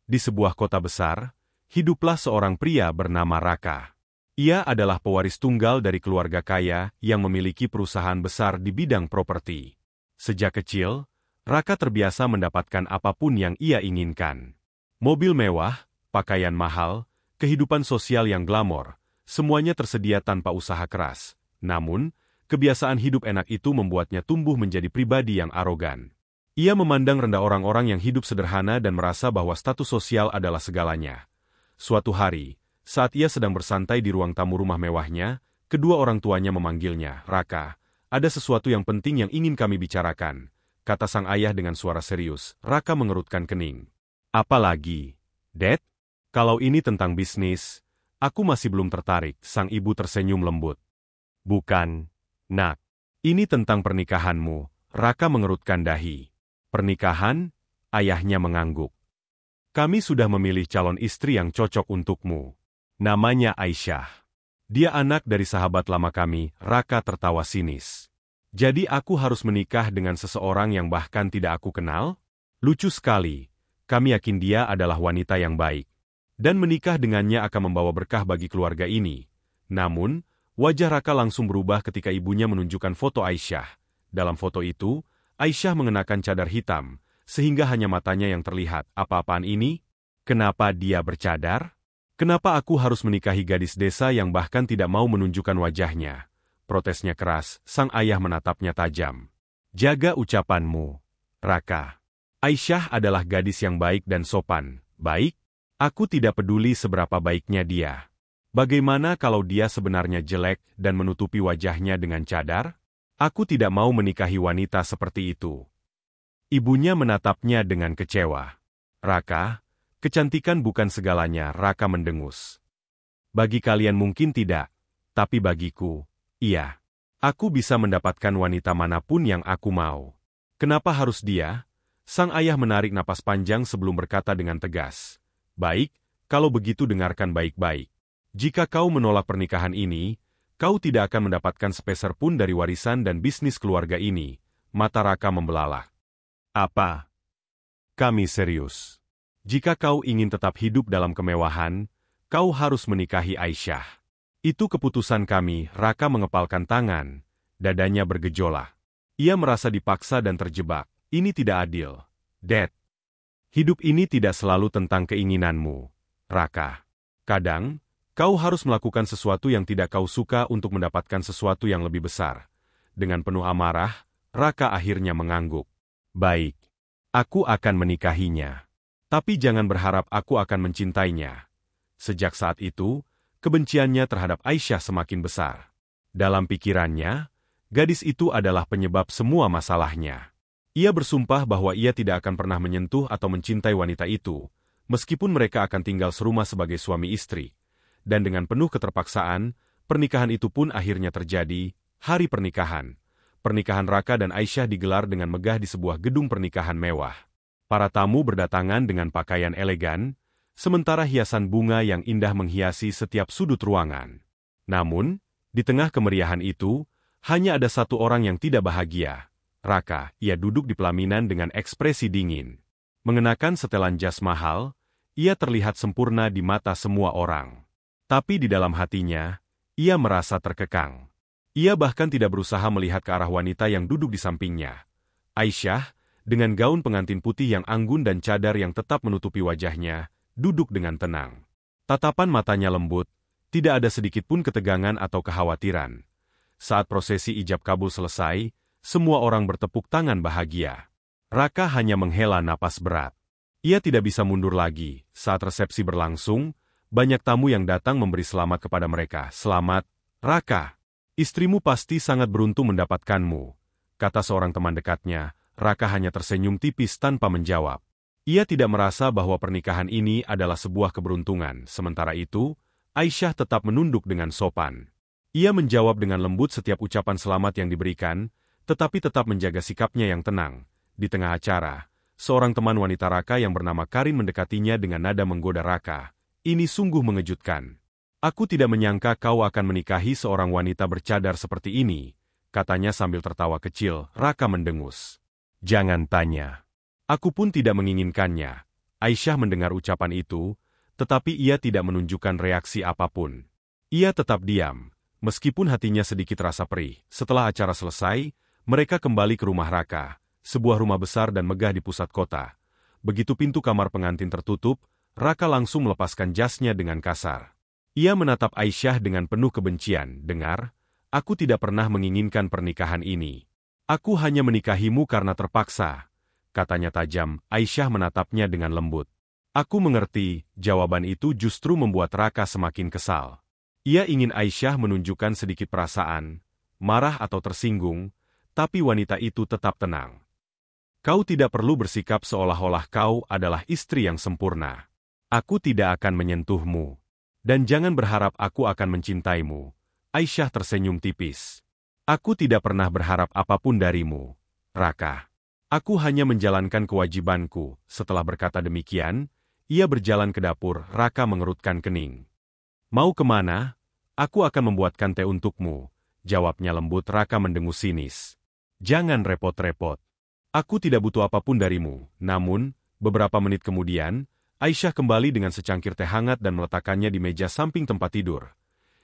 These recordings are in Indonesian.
Di sebuah kota besar, hiduplah seorang pria bernama Raka. Ia adalah pewaris tunggal dari keluarga kaya yang memiliki perusahaan besar di bidang properti. Sejak kecil, Raka terbiasa mendapatkan apapun yang ia inginkan. Mobil mewah, pakaian mahal, kehidupan sosial yang glamor, semuanya tersedia tanpa usaha keras. Namun, kebiasaan hidup enak itu membuatnya tumbuh menjadi pribadi yang arogan. Ia memandang rendah orang-orang yang hidup sederhana dan merasa bahwa status sosial adalah segalanya. Suatu hari, saat ia sedang bersantai di ruang tamu rumah mewahnya, kedua orang tuanya memanggilnya, "Raka, ada sesuatu yang penting yang ingin kami bicarakan," kata sang ayah dengan suara serius. Raka mengerutkan kening. "Apa lagi, Dad? Kalau ini tentang bisnis, aku masih belum tertarik," sang ibu tersenyum lembut. "Bukan, Nak. Ini tentang pernikahanmu," Raka mengerutkan dahi. "Pernikahan?" Ayahnya mengangguk. "Kami sudah memilih calon istri yang cocok untukmu. Namanya Aisyah. Dia anak dari sahabat lama kami," Raka tertawa sinis. "Jadi aku harus menikah dengan seseorang yang bahkan tidak aku kenal? Lucu sekali. Kami yakin dia adalah wanita yang baik. Dan menikah dengannya akan membawa berkah bagi keluarga ini." Namun, wajah Raka langsung berubah ketika ibunya menunjukkan foto Aisyah. Dalam foto itu, Aisyah mengenakan cadar hitam, sehingga hanya matanya yang terlihat. "Apa-apaan ini? Kenapa dia bercadar? Kenapa aku harus menikahi gadis desa yang bahkan tidak mau menunjukkan wajahnya?" Protesnya keras, sang ayah menatapnya tajam. "Jaga ucapanmu, Raka. Aisyah adalah gadis yang baik dan sopan. Baik? Aku tidak peduli seberapa baiknya dia. Bagaimana kalau dia sebenarnya jelek dan menutupi wajahnya dengan cadar? Aku tidak mau menikahi wanita seperti itu." Ibunya menatapnya dengan kecewa. "Raka, kecantikan bukan segalanya," Raka mendengus. "Bagi kalian mungkin tidak, tapi bagiku, iya. Aku bisa mendapatkan wanita manapun yang aku mau. Kenapa harus dia?" Sang ayah menarik napas panjang sebelum berkata dengan tegas. "Baik, kalau begitu dengarkan baik-baik. Jika kau menolak pernikahan ini, kau tidak akan mendapatkan sepeser pun dari warisan dan bisnis keluarga ini." Mata Raka membelalak. "Apa? Kami serius. Jika kau ingin tetap hidup dalam kemewahan, kau harus menikahi Aisyah. Itu keputusan kami." Raka mengepalkan tangan, dadanya bergejolak. Ia merasa dipaksa dan terjebak. "Ini tidak adil, Dad. Hidup ini tidak selalu tentang keinginanmu, Raka. Kadang, kau harus melakukan sesuatu yang tidak kau suka untuk mendapatkan sesuatu yang lebih besar." Dengan penuh amarah, Raka akhirnya mengangguk. "Baik, aku akan menikahinya. Tapi jangan berharap aku akan mencintainya." Sejak saat itu, kebenciannya terhadap Aisyah semakin besar. Dalam pikirannya, gadis itu adalah penyebab semua masalahnya. Ia bersumpah bahwa ia tidak akan pernah menyentuh atau mencintai wanita itu, meskipun mereka akan tinggal serumah sebagai suami istri. Dan dengan penuh keterpaksaan, pernikahan itu pun akhirnya terjadi. Hari pernikahan. Pernikahan Raka dan Aisyah digelar dengan megah di sebuah gedung pernikahan mewah. Para tamu berdatangan dengan pakaian elegan, sementara hiasan bunga yang indah menghiasi setiap sudut ruangan. Namun, di tengah kemeriahan itu, hanya ada satu orang yang tidak bahagia. Raka. Ia duduk di pelaminan dengan ekspresi dingin. Mengenakan setelan jas mahal, ia terlihat sempurna di mata semua orang. Tapi di dalam hatinya, ia merasa terkekang. Ia bahkan tidak berusaha melihat ke arah wanita yang duduk di sampingnya. Aisyah, dengan gaun pengantin putih yang anggun dan cadar yang tetap menutupi wajahnya, duduk dengan tenang. Tatapan matanya lembut, tidak ada sedikit pun ketegangan atau kekhawatiran. Saat prosesi ijab kabul selesai, semua orang bertepuk tangan bahagia. Raka hanya menghela napas berat. Ia tidak bisa mundur lagi. Saat resepsi berlangsung, banyak tamu yang datang memberi selamat kepada mereka. "Selamat, Raka. Istrimu pasti sangat beruntung mendapatkanmu," kata seorang teman dekatnya. Raka hanya tersenyum tipis tanpa menjawab. Ia tidak merasa bahwa pernikahan ini adalah sebuah keberuntungan. Sementara itu, Aisyah tetap menunduk dengan sopan. Ia menjawab dengan lembut setiap ucapan selamat yang diberikan, tetapi tetap menjaga sikapnya yang tenang. Di tengah acara, seorang teman wanita Raka yang bernama Karin mendekatinya dengan nada menggoda. "Raka, ini sungguh mengejutkan. Aku tidak menyangka kau akan menikahi seorang wanita bercadar seperti ini," katanya sambil tertawa kecil. Raka mendengus. "Jangan tanya. Aku pun tidak menginginkannya. Aisyah mendengar ucapan itu, tetapi ia tidak menunjukkan reaksi apapun. Ia tetap diam, meskipun hatinya sedikit rasa perih. Setelah acara selesai, mereka kembali ke rumah Raka, sebuah rumah besar dan megah di pusat kota. Begitu pintu kamar pengantin tertutup, Raka langsung melepaskan jasnya dengan kasar. Ia menatap Aisyah dengan penuh kebencian. "Dengar, aku tidak pernah menginginkan pernikahan ini. Aku hanya menikahimu karena terpaksa," katanya tajam. Aisyah menatapnya dengan lembut. "Aku mengerti," jawaban itu justru membuat Raka semakin kesal. Ia ingin Aisyah menunjukkan sedikit perasaan, marah atau tersinggung, tapi wanita itu tetap tenang. "Kau tidak perlu bersikap seolah-olah kau adalah istri yang sempurna. Aku tidak akan menyentuhmu. Dan jangan berharap aku akan mencintaimu." Aisyah tersenyum tipis. "Aku tidak pernah berharap apapun darimu, Raka. Aku hanya menjalankan kewajibanku." Setelah berkata demikian, ia berjalan ke dapur. Raka mengerutkan kening. "Mau kemana?" "Aku akan membuatkan teh untukmu," jawabnya lembut. Raka mendengus sinis. "Jangan repot-repot. Aku tidak butuh apapun darimu." Namun, beberapa menit kemudian, Aisyah kembali dengan secangkir teh hangat dan meletakkannya di meja samping tempat tidur.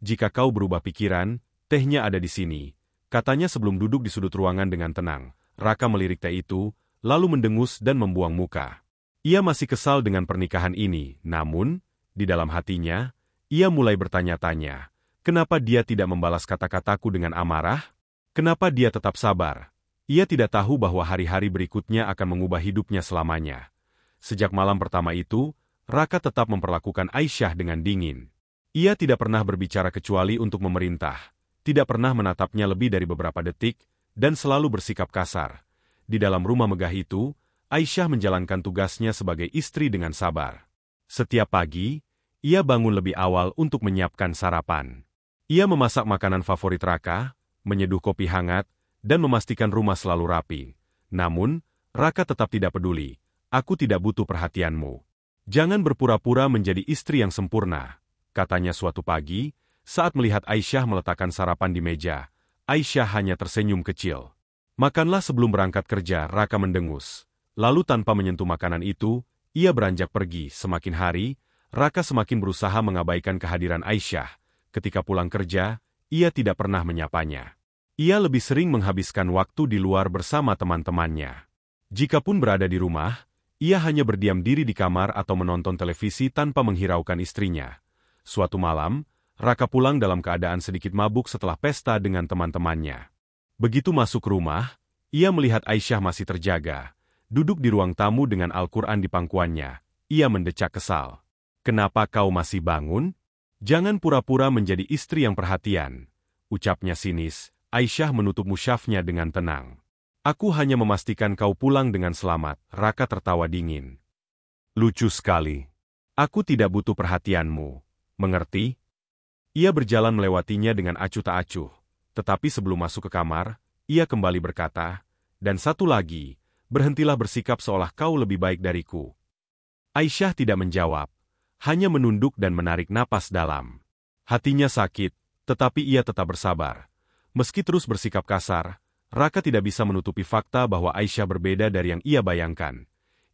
"Jika kau berubah pikiran, tehnya ada di sini," katanya sebelum duduk di sudut ruangan dengan tenang. Raka melirik teh itu, lalu mendengus dan membuang muka. Ia masih kesal dengan pernikahan ini, namun, di dalam hatinya, ia mulai bertanya-tanya, kenapa dia tidak membalas kata-kataku dengan amarah? Kenapa dia tetap sabar? Ia tidak tahu bahwa hari-hari berikutnya akan mengubah hidupnya selamanya. Sejak malam pertama itu, Raka tetap memperlakukan Aisyah dengan dingin. Ia tidak pernah berbicara kecuali untuk memerintah, tidak pernah menatapnya lebih dari beberapa detik, dan selalu bersikap kasar. Di dalam rumah megah itu, Aisyah menjalankan tugasnya sebagai istri dengan sabar. Setiap pagi, ia bangun lebih awal untuk menyiapkan sarapan. Ia memasak makanan favorit Raka, menyeduh kopi hangat, dan memastikan rumah selalu rapi. Namun, Raka tetap tidak peduli. "Aku tidak butuh perhatianmu. Jangan berpura-pura menjadi istri yang sempurna," katanya suatu pagi, saat melihat Aisyah meletakkan sarapan di meja. Aisyah hanya tersenyum kecil. "Makanlah sebelum berangkat kerja," Raka mendengus. Lalu tanpa menyentuh makanan itu, ia beranjak pergi. Semakin hari, Raka semakin berusaha mengabaikan kehadiran Aisyah. Ketika pulang kerja, ia tidak pernah menyapanya. Ia lebih sering menghabiskan waktu di luar bersama teman-temannya. Jikapun berada di rumah, ia hanya berdiam diri di kamar atau menonton televisi tanpa menghiraukan istrinya. Suatu malam, Raka pulang dalam keadaan sedikit mabuk setelah pesta dengan teman-temannya. Begitu masuk rumah, ia melihat Aisyah masih terjaga, duduk di ruang tamu dengan Al-Quran di pangkuannya. Ia mendecak kesal. "Kenapa kau masih bangun? Jangan pura-pura menjadi istri yang perhatian," ucapnya sinis. Aisyah menutup musyafnya dengan tenang. "Aku hanya memastikan kau pulang dengan selamat." Raka tertawa dingin. "Lucu sekali. Aku tidak butuh perhatianmu. Mengerti?" Ia berjalan melewatinya dengan acuh tak acuh. Tetapi sebelum masuk ke kamar, ia kembali berkata, "Dan satu lagi, berhentilah bersikap seolah kau lebih baik dariku." Aisyah tidak menjawab, hanya menunduk dan menarik napas dalam. Hatinya sakit, tetapi ia tetap bersabar. Meski terus bersikap kasar, Raka tidak bisa menutupi fakta bahwa Aisyah berbeda dari yang ia bayangkan.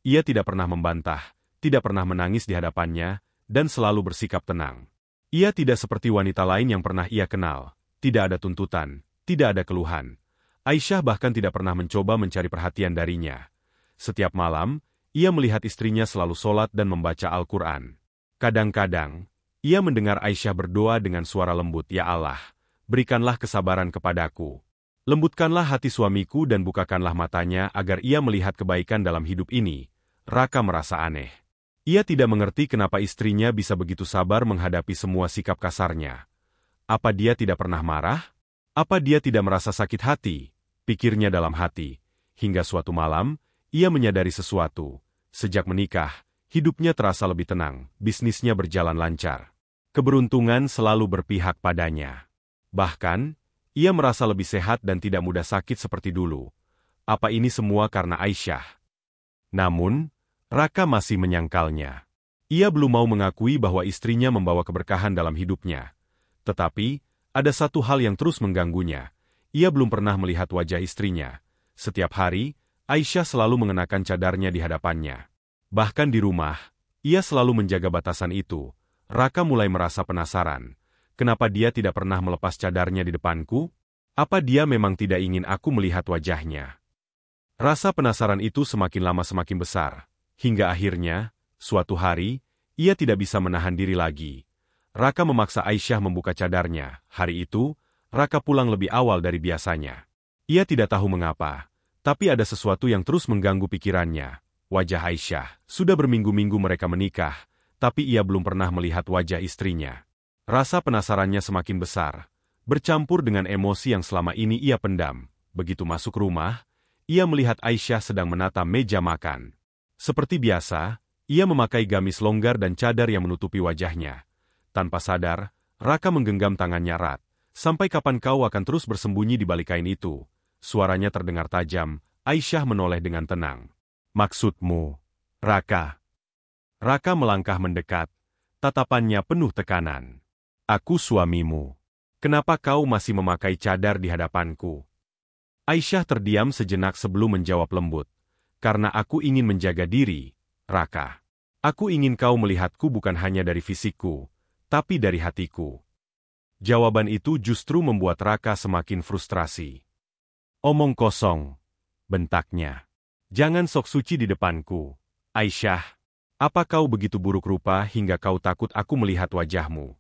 Ia tidak pernah membantah, tidak pernah menangis di hadapannya, dan selalu bersikap tenang. Ia tidak seperti wanita lain yang pernah ia kenal. Tidak ada tuntutan, tidak ada keluhan. Aisyah bahkan tidak pernah mencoba mencari perhatian darinya. Setiap malam, ia melihat istrinya selalu sholat dan membaca Al-Quran. Kadang-kadang, ia mendengar Aisyah berdoa dengan suara lembut, "Ya Allah, berikanlah kesabaran kepadaku. Lembutkanlah hati suamiku dan bukakanlah matanya agar ia melihat kebaikan dalam hidup ini." Raka merasa aneh. Ia tidak mengerti kenapa istrinya bisa begitu sabar menghadapi semua sikap kasarnya. Apa dia tidak pernah marah? Apa dia tidak merasa sakit hati? Pikirnya dalam hati. Hingga suatu malam, ia menyadari sesuatu. Sejak menikah, hidupnya terasa lebih tenang, bisnisnya berjalan lancar. Keberuntungan selalu berpihak padanya. Bahkan, ia merasa lebih sehat dan tidak mudah sakit seperti dulu. Apa ini semua karena Aisyah? Namun, Raka masih menyangkalnya. Ia belum mau mengakui bahwa istrinya membawa keberkahan dalam hidupnya. Tetapi, ada satu hal yang terus mengganggunya. Ia belum pernah melihat wajah istrinya. Setiap hari, Aisyah selalu mengenakan cadarnya di hadapannya. Bahkan di rumah, ia selalu menjaga batasan itu. Raka mulai merasa penasaran. Kenapa dia tidak pernah melepas cadarnya di depanku? Apa dia memang tidak ingin aku melihat wajahnya? Rasa penasaran itu semakin lama semakin besar. Hingga akhirnya, suatu hari, ia tidak bisa menahan diri lagi. Raka memaksa Aisyah membuka cadarnya. Hari itu, Raka pulang lebih awal dari biasanya. Ia tidak tahu mengapa, tapi ada sesuatu yang terus mengganggu pikirannya. Wajah Aisyah. Sudah berminggu-minggu mereka menikah, tapi ia belum pernah melihat wajah istrinya. Rasa penasarannya semakin besar, bercampur dengan emosi yang selama ini ia pendam. Begitu masuk rumah, ia melihat Aisyah sedang menata meja makan. Seperti biasa, ia memakai gamis longgar dan cadar yang menutupi wajahnya. Tanpa sadar, Raka menggenggam tangannya erat. Sampai kapan kau akan terus bersembunyi di balik kain itu? Suaranya terdengar tajam. Aisyah menoleh dengan tenang. Maksudmu, Raka? Raka melangkah mendekat. Tatapannya penuh tekanan. Aku suamimu. Kenapa kau masih memakai cadar di hadapanku? Aisyah terdiam sejenak sebelum menjawab lembut. Karena aku ingin menjaga diri, Raka. Aku ingin kau melihatku bukan hanya dari fisikku, tapi dari hatiku. Jawaban itu justru membuat Raka semakin frustrasi. Omong kosong, bentaknya. Jangan sok suci di depanku. Aisyah, apa kau begitu buruk rupa hingga kau takut aku melihat wajahmu?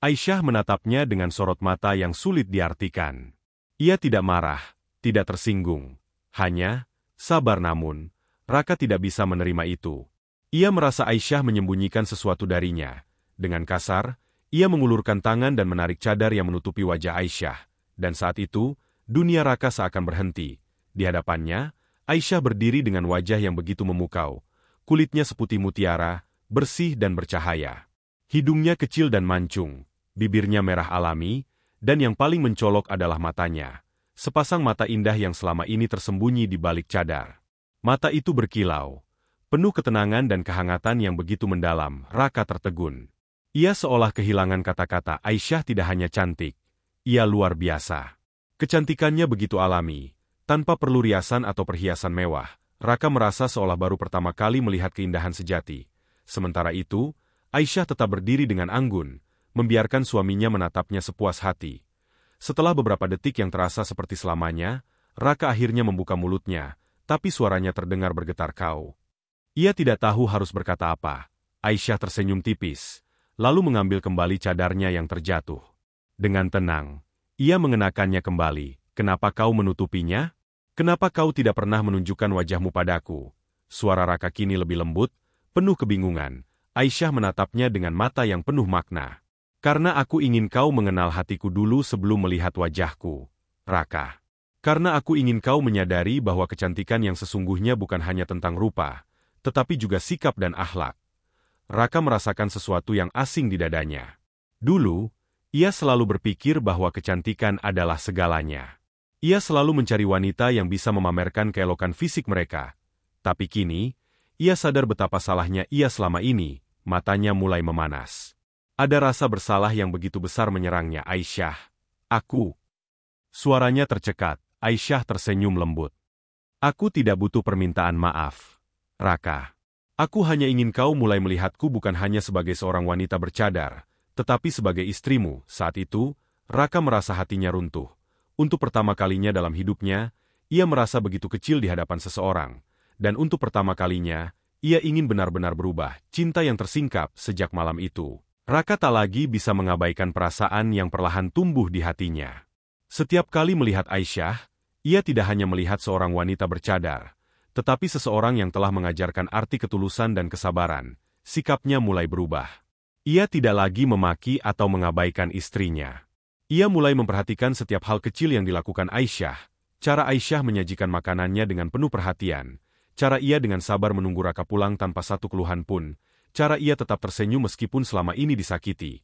Aisyah menatapnya dengan sorot mata yang sulit diartikan. Ia tidak marah, tidak tersinggung. Hanya, sabar namun, Raka tidak bisa menerima itu. Ia merasa Aisyah menyembunyikan sesuatu darinya. Dengan kasar, ia mengulurkan tangan dan menarik cadar yang menutupi wajah Aisyah. Dan saat itu, dunia Raka seakan berhenti. Di hadapannya, Aisyah berdiri dengan wajah yang begitu memukau. Kulitnya seputih mutiara, bersih dan bercahaya. Hidungnya kecil dan mancung, bibirnya merah alami, dan yang paling mencolok adalah matanya. Sepasang mata indah yang selama ini tersembunyi di balik cadar. Mata itu berkilau, penuh ketenangan dan kehangatan yang begitu mendalam. Raka tertegun. Ia seolah kehilangan kata-kata. Aisyah tidak hanya cantik, ia luar biasa. Kecantikannya begitu alami, tanpa perlu riasan atau perhiasan mewah. Raka merasa seolah baru pertama kali melihat keindahan sejati. Sementara itu, Aisyah tetap berdiri dengan anggun, membiarkan suaminya menatapnya sepuas hati. Setelah beberapa detik yang terasa seperti selamanya, Raka akhirnya membuka mulutnya, tapi suaranya terdengar bergetar kau. Ia tidak tahu harus berkata apa. Aisyah tersenyum tipis, lalu mengambil kembali cadarnya yang terjatuh. Dengan tenang, ia mengenakannya kembali. Kenapa kau menutupinya? Kenapa kau tidak pernah menunjukkan wajahmu padaku? Suara Raka kini lebih lembut, penuh kebingungan. Aisyah menatapnya dengan mata yang penuh makna. Karena aku ingin kau mengenal hatiku dulu sebelum melihat wajahku, Raka. Karena aku ingin kau menyadari bahwa kecantikan yang sesungguhnya bukan hanya tentang rupa, tetapi juga sikap dan akhlak. Raka merasakan sesuatu yang asing di dadanya. Dulu, ia selalu berpikir bahwa kecantikan adalah segalanya. Ia selalu mencari wanita yang bisa memamerkan keelokan fisik mereka. Tapi kini, ia sadar betapa salahnya ia selama ini. Matanya mulai memanas. Ada rasa bersalah yang begitu besar menyerangnya. Aisyah, aku. Suaranya tercekat. Aisyah tersenyum lembut. Aku tidak butuh permintaan maaf, Raka. Aku hanya ingin kau mulai melihatku bukan hanya sebagai seorang wanita bercadar, tetapi sebagai istrimu. Saat itu, Raka merasa hatinya runtuh. Untuk pertama kalinya dalam hidupnya, ia merasa begitu kecil di hadapan seseorang. Dan untuk pertama kalinya, ia ingin benar-benar berubah. Cinta yang tersingkap sejak malam itu. Raka tak lagi bisa mengabaikan perasaan yang perlahan tumbuh di hatinya. Setiap kali melihat Aisyah, ia tidak hanya melihat seorang wanita bercadar, tetapi seseorang yang telah mengajarkan arti ketulusan dan kesabaran. Sikapnya mulai berubah. Ia tidak lagi memaki atau mengabaikan istrinya. Ia mulai memperhatikan setiap hal kecil yang dilakukan Aisyah. Cara Aisyah menyajikan makanannya dengan penuh perhatian. Cara ia dengan sabar menunggu Raka pulang tanpa satu keluhan pun. Cara ia tetap tersenyum meskipun selama ini disakiti.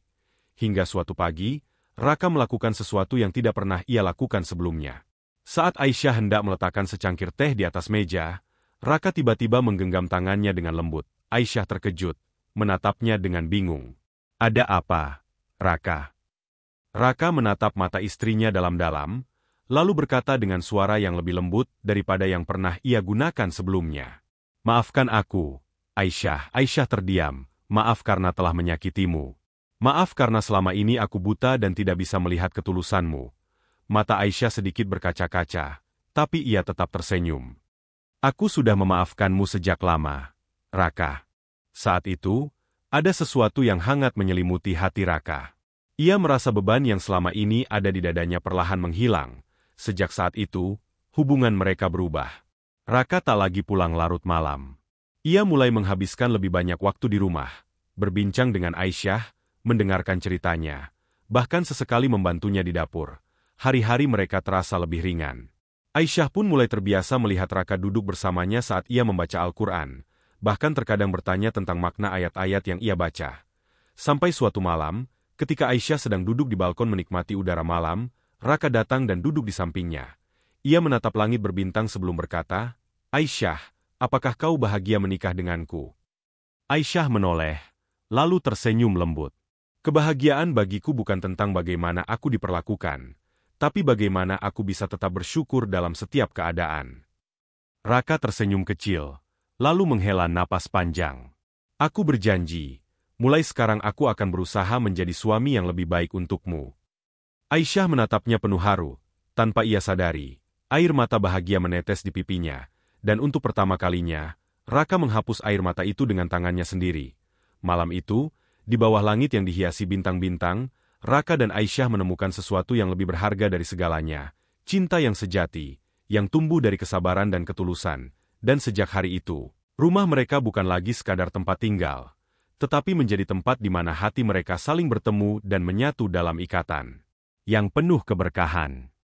Hingga suatu pagi, Raka melakukan sesuatu yang tidak pernah ia lakukan sebelumnya. Saat Aisyah hendak meletakkan secangkir teh di atas meja, Raka tiba-tiba menggenggam tangannya dengan lembut. Aisyah terkejut, menatapnya dengan bingung. Ada apa, Raka? Raka menatap mata istrinya dalam-dalam, lalu berkata dengan suara yang lebih lembut daripada yang pernah ia gunakan sebelumnya. Maafkan aku, Aisyah terdiam. Maaf karena telah menyakitimu. Maaf karena selama ini aku buta dan tidak bisa melihat ketulusanmu. Mata Aisyah sedikit berkaca-kaca, tapi ia tetap tersenyum. Aku sudah memaafkanmu sejak lama, Raka. Saat itu, ada sesuatu yang hangat menyelimuti hati Raka. Ia merasa beban yang selama ini ada di dadanya perlahan menghilang. Sejak saat itu, hubungan mereka berubah. Raka tak lagi pulang larut malam. Ia mulai menghabiskan lebih banyak waktu di rumah, berbincang dengan Aisyah, mendengarkan ceritanya, bahkan sesekali membantunya di dapur. Hari-hari mereka terasa lebih ringan. Aisyah pun mulai terbiasa melihat Raka duduk bersamanya saat ia membaca Al-Quran, bahkan terkadang bertanya tentang makna ayat-ayat yang ia baca. Sampai suatu malam, ketika Aisyah sedang duduk di balkon menikmati udara malam, Raka datang dan duduk di sampingnya. Ia menatap langit berbintang sebelum berkata, "Aisyah, apakah kau bahagia menikah denganku?" Aisyah menoleh, lalu tersenyum lembut. "Kebahagiaan bagiku bukan tentang bagaimana aku diperlakukan, tapi bagaimana aku bisa tetap bersyukur dalam setiap keadaan." Raka tersenyum kecil, lalu menghela napas panjang. "Aku berjanji, mulai sekarang aku akan berusaha menjadi suami yang lebih baik untukmu." Aisyah menatapnya penuh haru. Tanpa ia sadari, air mata bahagia menetes di pipinya, dan untuk pertama kalinya, Raka menghapus air mata itu dengan tangannya sendiri. Malam itu, di bawah langit yang dihiasi bintang-bintang, Raka dan Aisyah menemukan sesuatu yang lebih berharga dari segalanya, cinta yang sejati, yang tumbuh dari kesabaran dan ketulusan, dan sejak hari itu, rumah mereka bukan lagi sekadar tempat tinggal, tetapi menjadi tempat di mana hati mereka saling bertemu dan menyatu dalam ikatan yang penuh keberkahan.